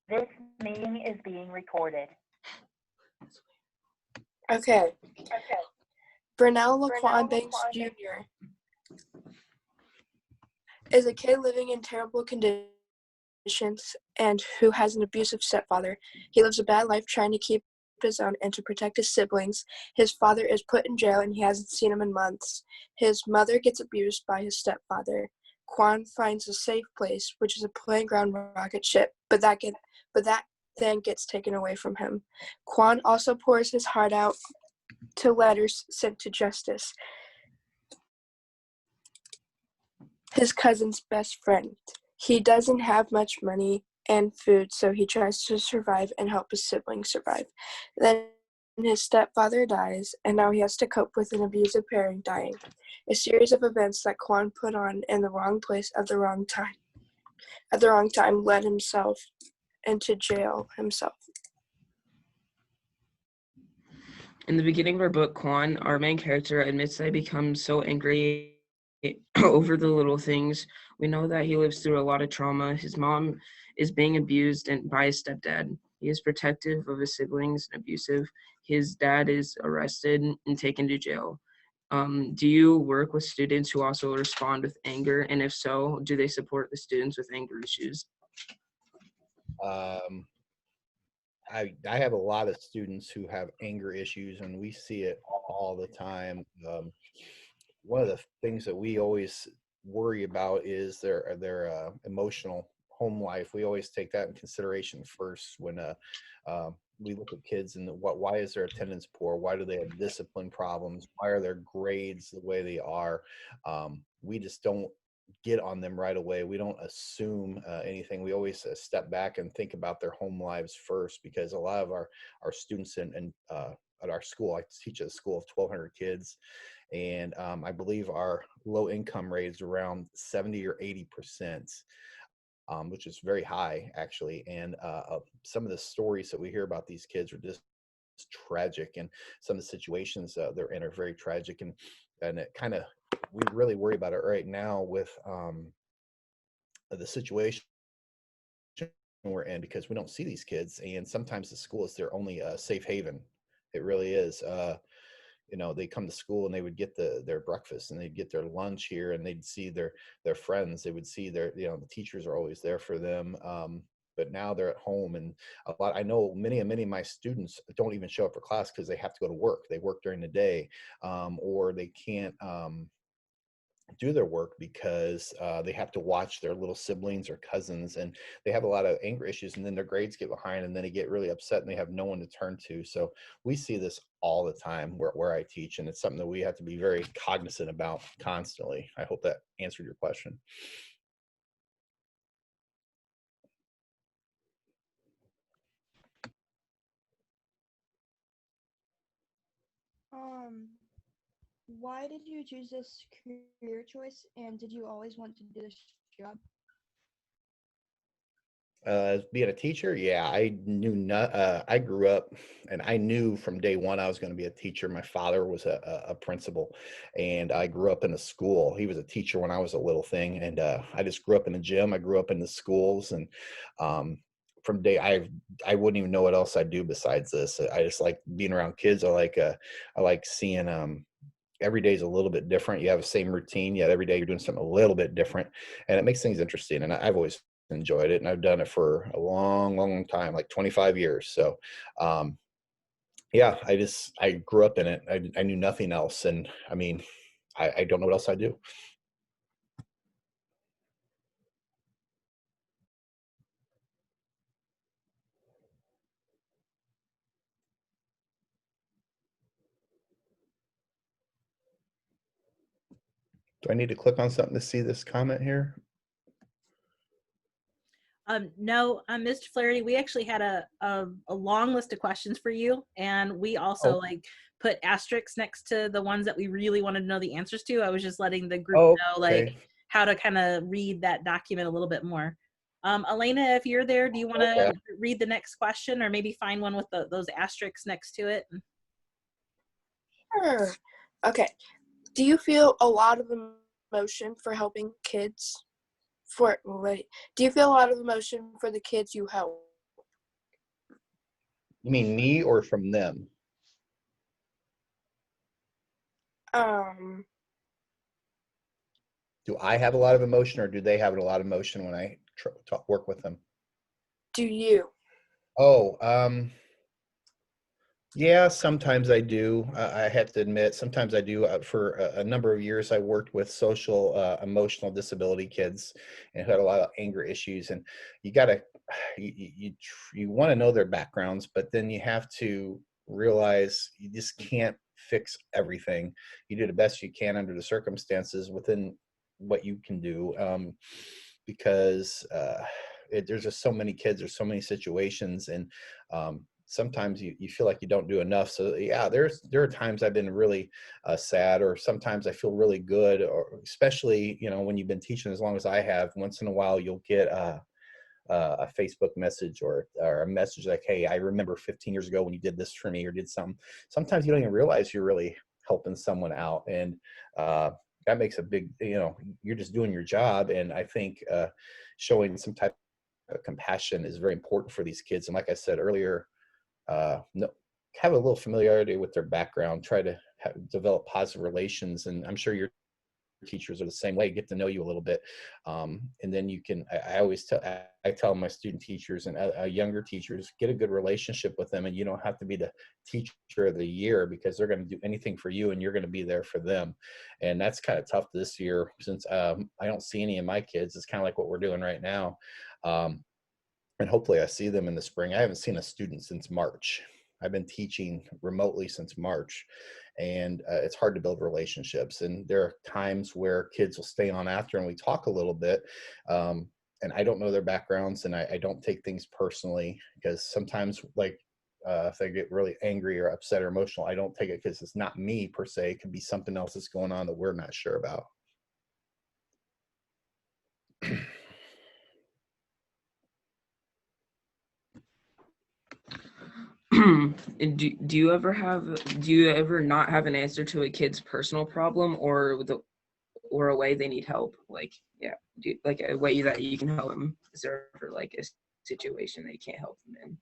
This meeting is being recorded. Okay. Brunel Laquan Banks Jr. is a kid living in terrible conditions and who has an abusive stepfather. He lives a bad life trying to keep his own and to protect his siblings. His father is put in jail and he hasn't seen him in months. His mother gets abused by his stepfather. Quan finds a safe place, which is a playground rocket ship, but that then gets taken away from him. Quan also pours his heart out to letters sent to Justice, his cousin's best friend. He doesn't have much money and food, so he tries to survive and help his siblings survive. Then his stepfather dies, and now he has to cope with an abusive parent dying. A series of events that Quan put on in the wrong place at the wrong time led himself into jail himself. In the beginning of our book, Quan, our main character, admits that he becomes so angry over the little things. We know that he lives through a lot of trauma. His mom is being abused by his stepdad. He is protective of his siblings and abusive. His dad is arrested and taken to jail. Do you work with students who also respond with anger? And if so, do they support the students with anger issues? I have a lot of students who have anger issues, and we see it all the time. One of the things that we always worry about is their emotional home life. We always take that in consideration first when we look at kids and why is their attendance poor? Why do they have discipline problems? Why are their grades the way they are? We just don't get on them right away. We don't assume anything. We always step back and think about their home lives first, because a lot of our students at our school, I teach at a school of 1,200 kids, and I believe our low income rate is around 70 or 80%, which is very high actually. And some of the stories that we hear about these kids are just tragic, and some of the situations they're in are very tragic, and it kind of, we really worry about it right now with the situation we're in, because we don't see these kids, and sometimes the school is their only safe haven. It really is. They come to school and they would get their breakfast and they'd get their lunch here, and they'd see their friends. They would see the teachers are always there for them. But now they're at home, and I know many of my students don't even show up for class because they have to go to work. They work during the day, or they can't do their work because they have to watch their little siblings or cousins, and they have a lot of anger issues, and then their grades get behind, and then they get really upset and they have no one to turn to. So we see this all the time where I teach, and it's something that we have to be very cognizant about constantly. I hope that answered your question. Why did you choose this career choice, and did you always want to do this job? Being a teacher, yeah, I grew up and I knew from day one I was going to be a teacher. My father was a principal, and I grew up in a school. He was a teacher when I was a little thing, and I just grew up in the gym. I grew up in the schools, and from day I wouldn't even know what else I'd do besides this. I just like being around kids. I like seeing every day is a little bit different. You have the same routine, yet every day you're doing something a little bit different, and it makes things interesting. And I've always enjoyed it, and I've done it for a long time, like 25 years. So yeah, I grew up in it. I knew nothing else, and I mean, I don't know what else I do. Do I need to click on something to see this comment here? No, Mr. Flaherty, we actually had a long list of questions for you, and we also put asterisks next to the ones that we really wanted to know the answers to. I was just letting the group know how to kind of read that document a little bit more. Elena, if you're there, do you want to read the next question, or maybe find one with those asterisks next to it? Sure. Okay. Do you feel a lot of emotion for helping kids? Do you feel a lot of emotion for the kids you help? You mean me or from them? Do I have a lot of emotion, or do they have a lot of emotion when I work with them? Do you? Oh, yeah, sometimes I do. I have to admit, sometimes I do. For a number of years, I worked with social emotional disability kids and who had a lot of anger issues. And you gotta, you want to know their backgrounds, but then you have to realize you just can't fix everything. You do the best you can under the circumstances within what you can do, because there's just so many kids, there's so many situations, and sometimes you feel like you don't do enough. So yeah, there are times I've been really sad, or sometimes I feel really good, or especially, when you've been teaching as long as I have, once in a while you'll get a Facebook message or a message like, hey, I remember 15 years ago when you did this for me or did something. Sometimes you don't even realize you're really helping someone out. And that makes a big, you're just doing your job. And I think showing some type of compassion is very important for these kids. And like I said earlier, no, have a little familiarity with their background, try to develop positive relations. And I'm sure your teachers are the same way, get to know you a little bit. And then you can, I always tell, I tell my student teachers and younger teachers, get a good relationship with them. And you don't have to be the teacher of the year, because they're going to do anything for you and you're going to be there for them. And that's kind of tough this year, since I don't see any of my kids. It's kind of like what we're doing right now. And hopefully I see them in the spring. I haven't seen a student since March. I've been teaching remotely since March, and it's hard to build relationships. And there are times where kids will stay on after and we talk a little bit. And I don't know their backgrounds, and I don't take things personally, because sometimes, like, if they get really angry or upset or emotional, I don't take it because it's not me per se. It could be something else that's going on that we're not sure about. And do you ever not have an answer to a kid's personal problem, or a way they need help? Like, yeah, like a way that you can help them? Is there ever like a situation that you can't help them in?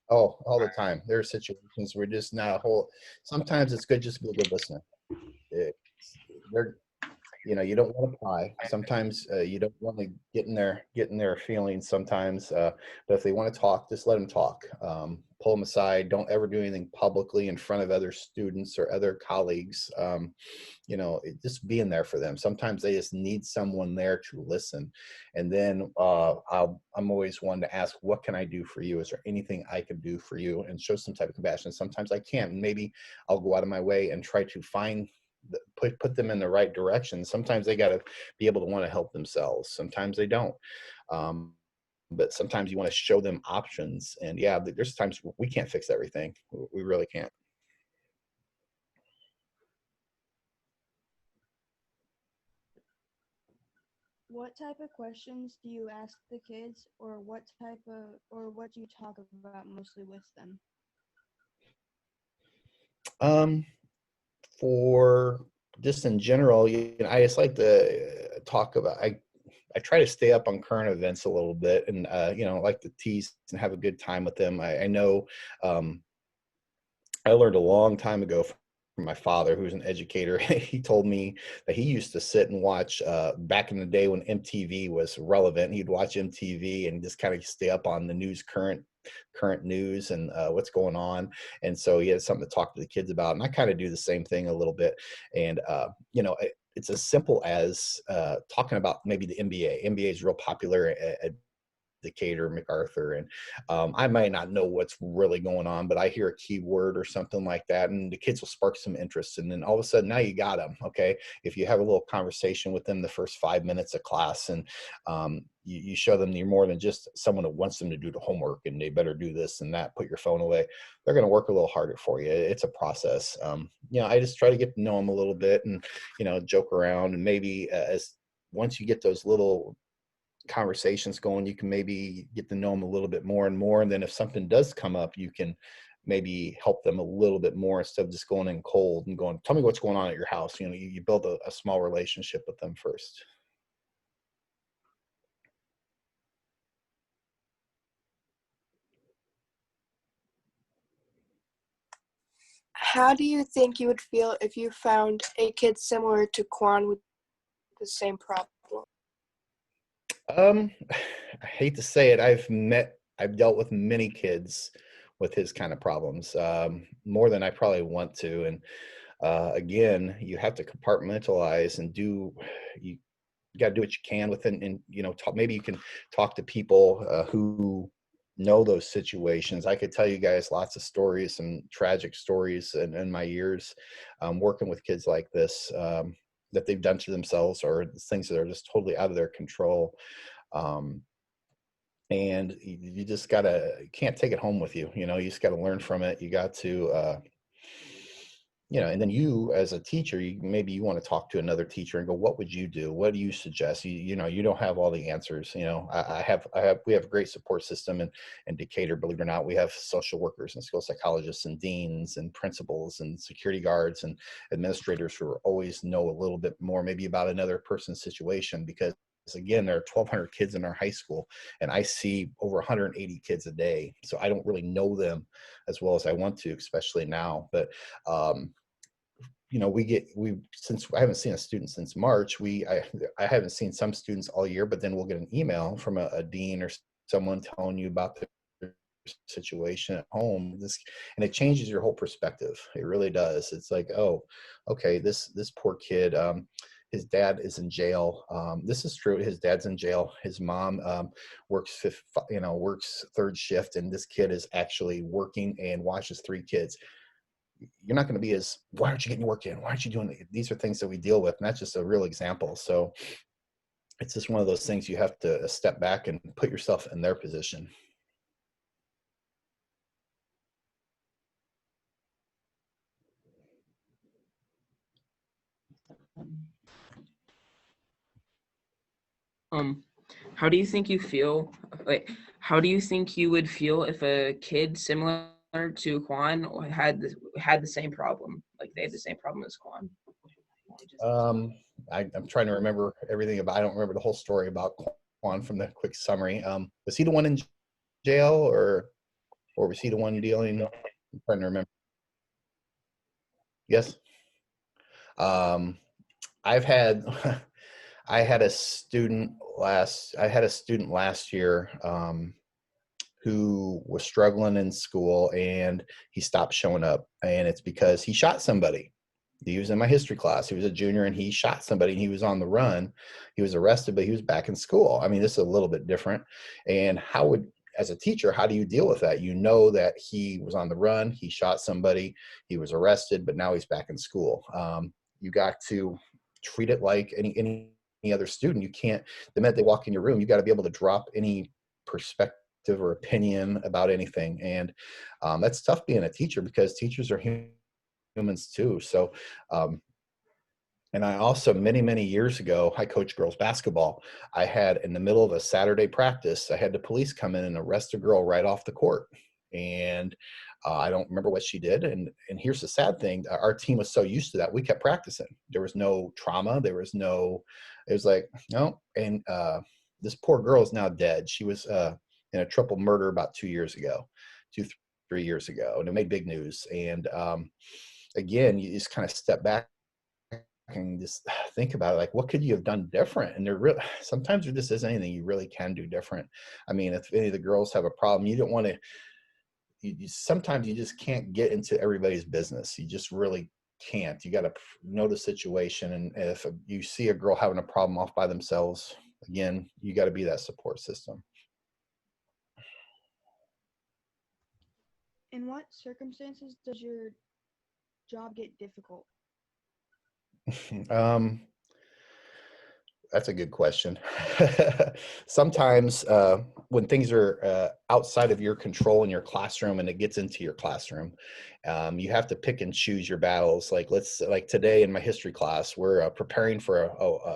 Oh, all the time. There are situations where just not a whole. Sometimes it's good just to be a good listener. They're, you don't want to pry. Sometimes you don't want to get in their feelings. Sometimes, but if they want to talk, just let them talk. Pull them aside. Don't ever do anything publicly in front of other students or other colleagues. Just being there for them. Sometimes they just need someone there to listen. And then I'm always one to ask, what can I do for you? Is there anything I can do for you? And show some type of compassion. Sometimes I can't. Maybe I'll go out of my way and try to find put them in the right direction. Sometimes they got to be able to want to help themselves. Sometimes they don't. But sometimes you want to show them options. And yeah, there's times we can't fix everything. We really can't. What type of questions do you ask the kids, or what do you talk about mostly with them? For just in general, I just like to talk about, I try to stay up on current events a little bit, and like to tease and have a good time with them. I know I learned a long time ago from my father, who's an educator. He told me that he used to sit and watch back in the day when MTV was relevant. He'd watch MTV and just kind of stay up on the news, current news, and what's going on. And so he had something to talk to the kids about. And I kind of do the same thing a little bit. And it's as simple as talking about maybe the NBA. NBA is real popular at Decatur, MacArthur, and I might not know what's really going on, but I hear a keyword or something like that, and the kids will spark some interest, and then all of a sudden, now you got them. Okay, if you have a little conversation with them the first 5 minutes of class, and you show them you're more than just someone that wants them to do the homework, and they better do this and that. Put your phone away. They're going to work a little harder for you. It's a process. I just try to get to know them a little bit, and joke around, and maybe as once you get those little conversations going, you can maybe get to know them a little bit more and more. And then if something does come up, you can maybe help them a little bit more instead of just going in cold and going, tell me what's going on at your house. You build a small relationship with them first. How do you think you would feel if you found a kid similar to Quan with the same problem? I hate to say it, I've dealt with many kids with his kind of problems, more than I probably want to. And again, you have to compartmentalize and you got to do what you can within, and maybe you can talk to people who know those situations. I could tell you guys lots of stories, some tragic stories in my years working with kids like this, that they've done to themselves, or things that are just totally out of their control. Um, and you just you can't take it home with you. You just got to learn from it. You got to, and then you as a teacher, maybe you want to talk to another teacher and go, what would you do? What do you suggest? You don't have all the answers. We have a great support system in Decatur, believe it or not. We have social workers and school psychologists and deans and principals and security guards and administrators who always know a little bit more maybe about another person's situation, because again, there are 1,200 kids in our high school, and I see over 180 kids a day. So I don't really know them as well as I want to, especially now. But since I haven't seen a student since March, I haven't seen some students all year, but then we'll get an email from a dean or someone telling you about their situation at home. And it changes your whole perspective. It really does. It's like, oh, okay, this poor kid, his dad is in jail. This is true. His dad's in jail. His mom works third shift, and this kid is actually working and watches 3 kids. You're not going to be why aren't you getting your work in? Why aren't you doing it? These are things that we deal with, and that's just a real example. So it's just one of those things you have to step back and put yourself in their position. How do you think you feel? How do you think you would feel if a kid similar to Juan had the same problem? Like they had the same problem as Juan. I'm trying to remember everything I don't remember the whole story about Quan from the quick summary. Was he the one in jail, or was he the one dealing? I'm trying to remember. Yes. I've had I had a student last year who was struggling in school, and he stopped showing up, and it's because he shot somebody. He was in my history class. He was a junior, and he shot somebody, and he was on the run. He was arrested, but he was back in school. I mean, this is a little bit different. And as a teacher, how do you deal with that? You know that he was on the run, he shot somebody, he was arrested, but now he's back in school. You got to treat it like any other student. You can't, the minute they walk in your room, you got to be able to drop any perspective or opinion about anything. And that's tough being a teacher, because teachers are humans too. So, and I also, many years ago, I coached girls basketball. I had, in the middle of a Saturday practice, I had the police come in and arrest a girl right off the court. And I don't remember what she did. And here's the sad thing. Our team was so used to that. We kept practicing. There was no trauma. It was like, no. And this poor girl is now dead. She was in a triple murder about 3 years ago. And it made big news. And again, you just kind of step back and just think about it, like, what could you have done different? And sometimes there just isn't anything you really can do different. I mean, if any of the girls have a problem, you don't want to, sometimes you just can't get into everybody's business. You just really can't. You got to know the situation. And if you see a girl having a problem off by themselves, again, you got to be that support system. In what circumstances does your job get difficult? That's a good question. Sometimes when things are outside of your control in your classroom and it gets into your classroom, you have to pick and choose your battles. Like today in my history class, we're preparing for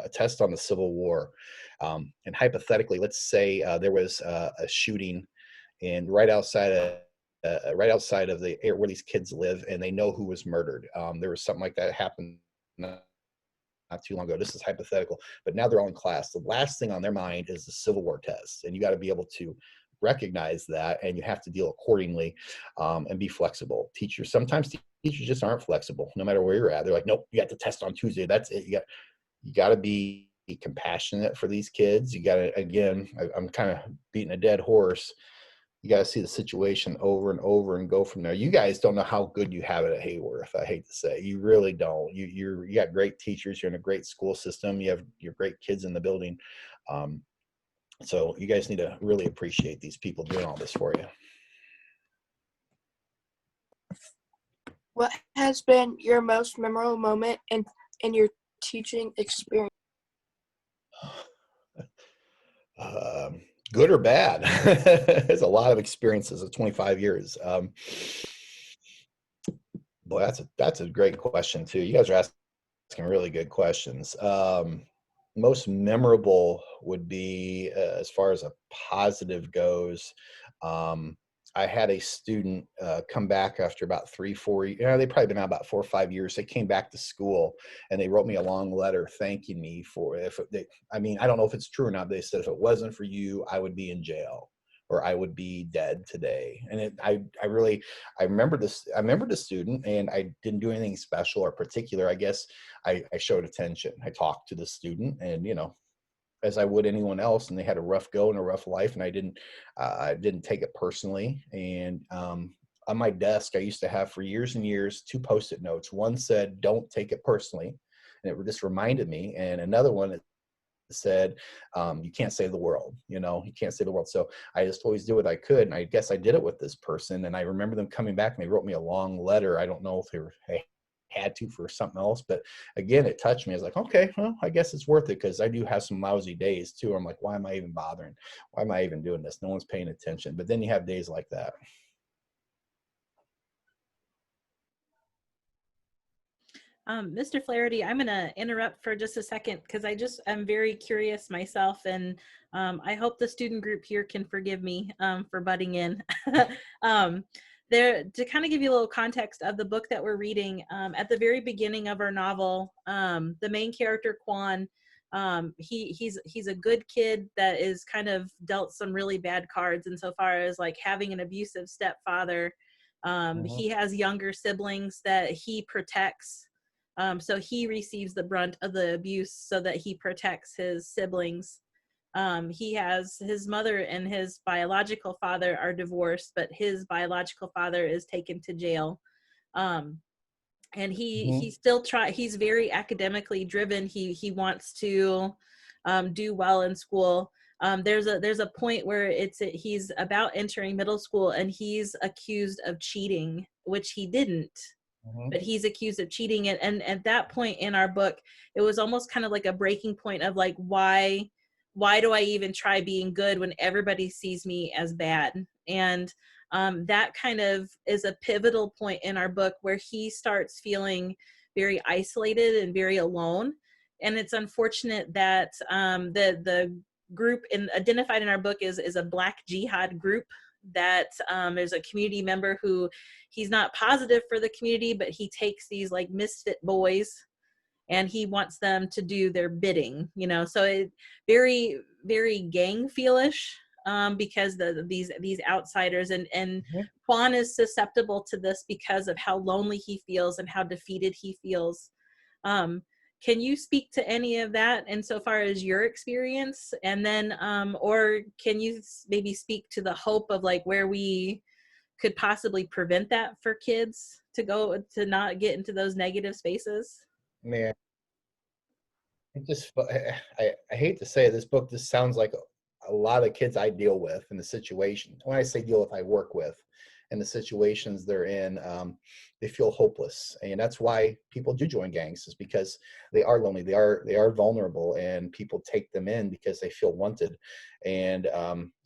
a test on the Civil War. And hypothetically, let's say there was a shooting and right outside of the area where these kids live, and they know who was murdered. There was something like that happened not too long ago. This is hypothetical, but now they're all in class. The last thing on their mind is the Civil War test, and you got to be able to recognize that, and you have to deal accordingly, and be flexible. Sometimes teachers just aren't flexible, no matter where you're at. They're like, nope, you got the test on Tuesday. That's it. You got to be compassionate for these kids. You got to, again, I'm kind of beating a dead horse. You got to see the situation over and over and go from there. You guys don't know how good you have it at Hayworth. I hate to say, you really don't. You got great teachers. You're in a great school system. You have your great kids in the building. So you guys need to really appreciate these people doing all this for you. What has been your most memorable moment in your teaching experience? Good or bad? There's a lot of experiences of 25 years. Boy, that's a great question too. You guys are asking really good questions. Most memorable would be, as far as a positive goes, I had a student come back after about 3-4 years. They'd probably been out about 4 or 5 years. They came back to school and they wrote me a long letter thanking me for I don't know if it's true or not. They said, if it wasn't for you, I would be in jail, or I would be dead today. And I remember this. I remember the student, and I didn't do anything special or particular. I guess I showed attention. I talked to the student, and as I would anyone else, and they had a rough go and a rough life, and I didn't take it personally. And on my desk, I used to have for years and years 2 Post-it notes. One said, "Don't take it personally," and it just reminded me, and another one said, "You can't save the world. You can't save the world." So I just always did what I could, and I guess I did it with this person. And I remember them coming back, and they wrote me a long letter. I don't know if they had to for something else, but again, it touched me. I was like, okay, well, I guess it's worth it, because I do have some lousy days too. I'm like, why am I even bothering? Why am I even doing this? No one's paying attention. But then you have days like that. Mr. Flaherty, I'm going to interrupt for just a second because I'm very curious myself, and I hope the student group here can forgive me for butting in. To kind of give you a little context of the book that we're reading, at the very beginning of our novel, the main character, Quan, he's a good kid that is kind of dealt some really bad cards insofar as like having an abusive stepfather. He has younger siblings that he protects. So he receives the brunt of the abuse so that he protects his siblings. He has his mother and his biological father are divorced, but his biological father is taken to jail. And he still he's very academically driven. He wants to do well in school. There's a point where he's about entering middle school and he's accused of cheating, which he didn't. But he's accused of cheating. And at that point in our book, it was almost kind of like a breaking point of like, why do I even try being good when everybody sees me as bad? And that kind of is a pivotal point in our book where he starts feeling very isolated and very alone. And it's unfortunate that the group identified in our book is a Black Jihad group, that there's a community member who he's not positive for the community, but he takes these like misfit boys and he wants them to do their bidding, so it very, very gang feelish, because these outsiders and Juan is susceptible to this because of how lonely he feels and how defeated he feels. Can you speak to any of that insofar as your experience? And then, or can you maybe speak to the hope of like where we could possibly prevent that for kids to not get into those negative spaces? Man, I hate to say it, this book just sounds like a lot of kids I deal with in the situation. When I say deal with, I work with, and the situations they're in, they feel hopeless. And that's why people do join gangs, is because they are lonely, they are vulnerable, and people take them in because they feel wanted. And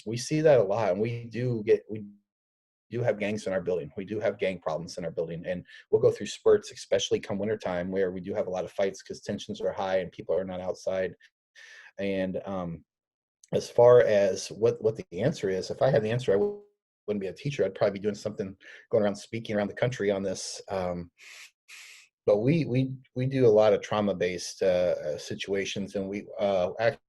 we see that a lot, and we do have gangs in our building. We do have gang problems in our building, and we'll go through spurts, especially come wintertime, where we do have a lot of fights because tensions are high and people are not outside. And as far as what the answer is, if I had the answer, I wouldn't be a teacher. I'd probably be doing something, going around speaking around the country on this. But we do a lot of trauma-based situations, and we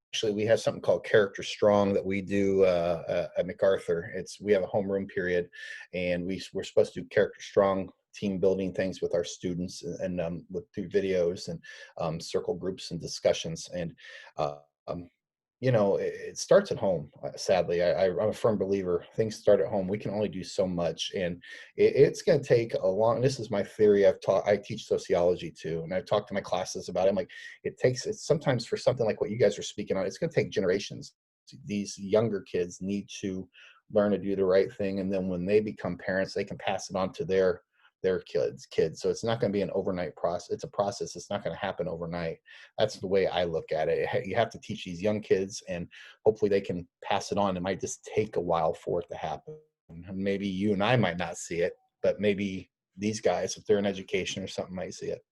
actually, we have something called Character Strong that we do at MacArthur. We have a homeroom period, and we're supposed to do Character Strong team building things with our students, and through videos and circle groups and discussions. And um, it starts at home. Sadly, I'm a firm believer. Things start at home. We can only do so much, and it's going to take a long. This is my theory. I teach sociology too, and I've talked to my classes about it. I'm like, it's sometimes for something like what you guys are speaking on. It's going to take generations. These younger kids need to learn to do the right thing, and then when they become parents, they can pass it on to their kids. So it's not going to be an overnight process. It's a process. It's not going to happen overnight. That's the way I look at it. You have to teach these young kids, and hopefully they can pass it on. It might just take a while for it to happen. Maybe you and I might not see it, but maybe these guys, if they're in education or something, might see it.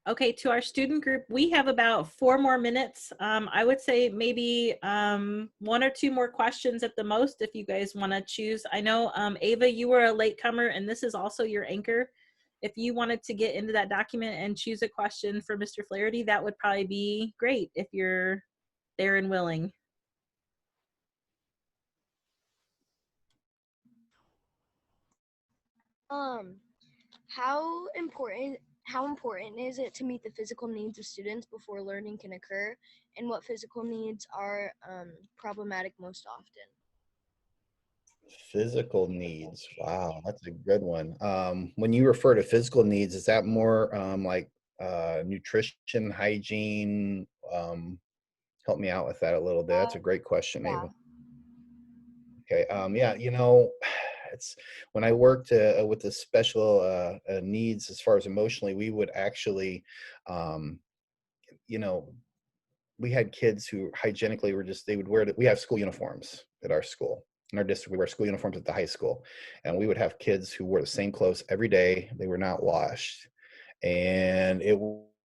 Okay, to our student group, we have about 4 more minutes. I would say maybe 1 or 2 more questions at the most if you guys want to choose. I know, Ava, you were a latecomer, and this is also your anchor. If you wanted to get into that document and choose a question for Mr. Flaherty, that would probably be great if you're there and willing. How important is it to meet the physical needs of students before learning can occur, and what physical needs are problematic most often? Physical needs. Wow, that's a good one. When you refer to physical needs, is that more like nutrition, hygiene? Help me out with that a little bit. That's a great question, Yeah. Ava. Okay. Yeah, it's when I worked with the special needs as far as emotionally, we would actually, um, you know, we had kids who hygienically were just, they would wear, we have school uniforms at our school. In our district, we wear school uniforms at the high school. And we would have kids who wore the same clothes every day. They were not washed. And it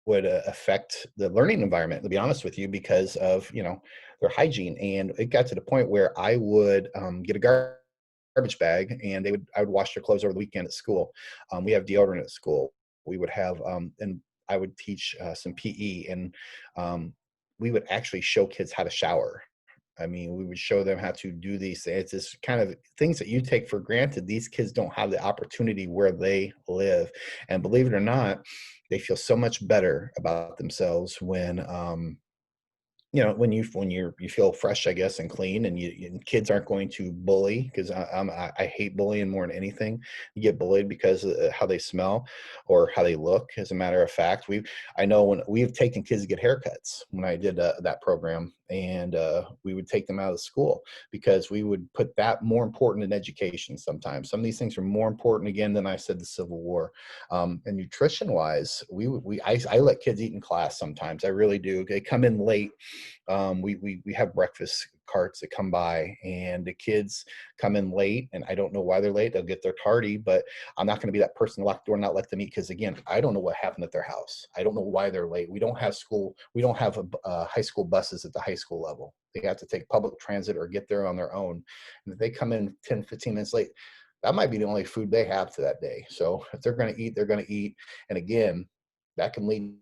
would affect the learning environment, to be honest with you, because of, their hygiene. And it got to the point where I would get a garbage bag, and I would wash their clothes over the weekend at school. We have deodorant at school. We would have, and I would teach some PE, and we would actually show kids how to shower. I mean, we would show them how to do these things. It's this kind of things that you take for granted. These kids don't have the opportunity where they live. And believe it or not, they feel so much better about themselves when, you feel fresh, I guess, and clean, and kids aren't going to bully, because I hate bullying more than anything. You get bullied because of how they smell or how they look. As a matter of fact, I know when we've taken kids to get haircuts when I did that program, and we would take them out of school because we would put that more important in education. Sometimes some of these things are more important, again, than I said the Civil War. And nutrition wise, I let kids eat in class sometimes. I really do. They come in late. We have breakfast carts that come by, and the kids come in late, and I don't know why they're late. They'll get there tardy, but I'm not going to be that person to lock the door and not let them eat, because again, I don't know what happened at their house. I don't know why they're late. We don't have high school buses at the high school level. They have to take public transit or get there on their own. And if they come in 10, 15 minutes late, that might be the only food they have for that day. So if they're going to eat, they're going to eat. And again, that can lead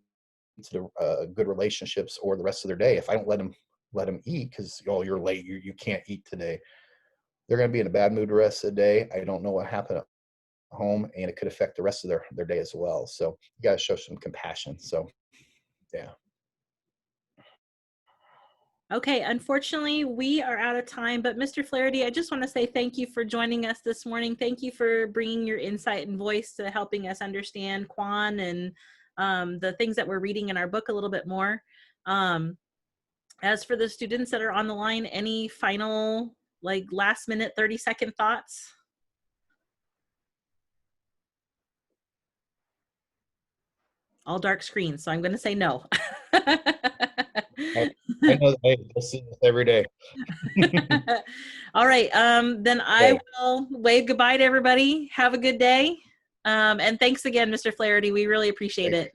to good relationships or the rest of their day. If I don't let them eat because, you're late, you can't eat today, they're going to be in a bad mood the rest of the day. I don't know what happened at home, and it could affect the rest of their day as well. So you got to show some compassion. So yeah. Okay, unfortunately, we are out of time, but Mr. Flaherty, I just want to say thank you for joining us this morning. Thank you for bringing your insight and voice to helping us understand Quan and the things that we're reading in our book a little bit more. As for the students that are on the line, any final, last minute, 30-second thoughts? All dark screens, so I'm going to say no. I know that I see this every day. All right, then I will wave goodbye to everybody. Have a good day. And thanks again, Mr. Flaherty. We really appreciate it.